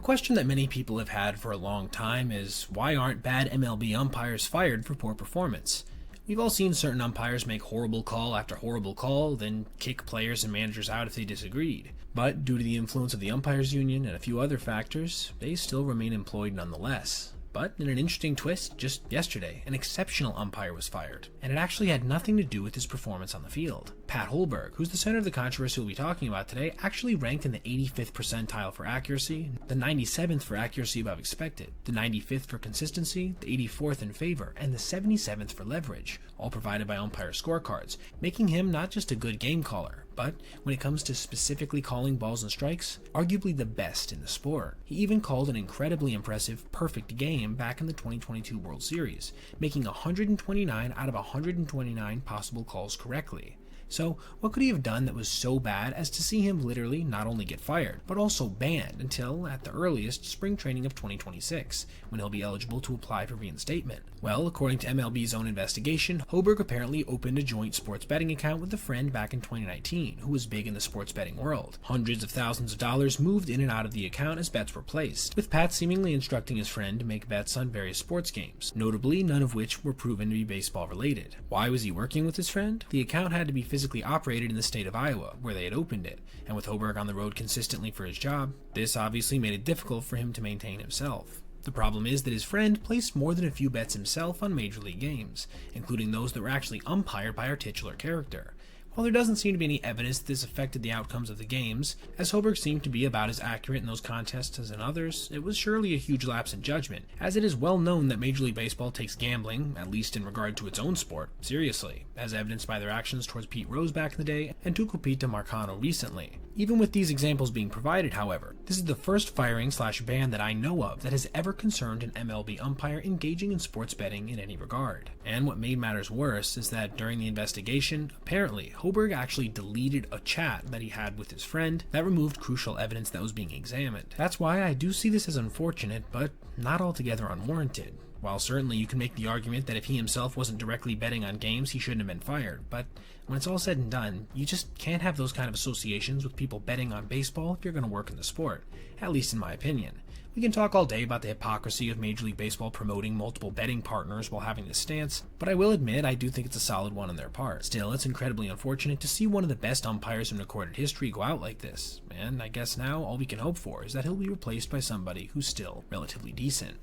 question that many people have had for a long time is, why aren't bad MLB umpires fired for poor performance? We've all seen certain umpires make horrible call after horrible call, then kick players and managers out if they disagreed. But due to the influence of the umpires union and a few other factors, they still remain employed nonetheless. But in an interesting twist, just yesterday, an exceptional umpire was fired, and it actually had nothing to do with his performance on the field. Pat Holberg, who's the center of the controversy we'll be talking about today, actually ranked in the 85th percentile for accuracy, the 97th for accuracy above expected, the 95th for consistency, the 84th in favor, and the 77th for leverage, all provided by umpire scorecards, making him not just a good game caller, but when it comes to specifically calling balls and strikes, arguably the best in the sport. He even called an incredibly impressive perfect game back in the 2022 World Series, making 129 out of 129 possible calls correctly. So, what could he have done that was so bad as to see him literally not only get fired, but also banned until, at the earliest, spring training of 2026, when he'll be eligible to apply for reinstatement? Well, according to MLB's own investigation, Holberg apparently opened a joint sports betting account with a friend back in 2019, who was big in the sports betting world. Hundreds of thousands of dollars moved in and out of the account as bets were placed, with Pat seemingly instructing his friend to make bets on various sports games, notably none of which were proven to be baseball related. Why was he working with his friend? The account had to be physically operated in the state of Iowa, where they had opened it, and with Holberg on the road consistently for his job, this obviously made it difficult for him to maintain himself. The problem is that his friend placed more than a few bets himself on Major League games, including those that were actually umpired by our titular character. While there doesn't seem to be any evidence that this affected the outcomes of the games, as Holberg seemed to be about as accurate in those contests as in others, it was surely a huge lapse in judgment, as it is well known that Major League Baseball takes gambling, at least in regard to its own sport, seriously, as evidenced by their actions towards Pete Rose back in the day and Tucupita Marcano recently. Even with these examples being provided, however, this is the first firing/ban that I know of that has ever concerned an MLB umpire engaging in sports betting in any regard. And what made matters worse is that during the investigation, apparently, Holberg actually deleted a chat that he had with his friend that removed crucial evidence that was being examined. That's why I do see this as unfortunate, but not altogether unwarranted. While certainly you can make the argument that if he himself wasn't directly betting on games, he shouldn't have been fired, but when it's all said and done, you just can't have those kind of associations with people betting on baseball if you're going to work in the sport, at least in my opinion. We can talk all day about the hypocrisy of Major League Baseball promoting multiple betting partners while having this stance, but I will admit I do think it's a solid one on their part. Still, it's incredibly unfortunate to see one of the best umpires in recorded history go out like this, and I guess now all we can hope for is that he'll be replaced by somebody who's still relatively decent.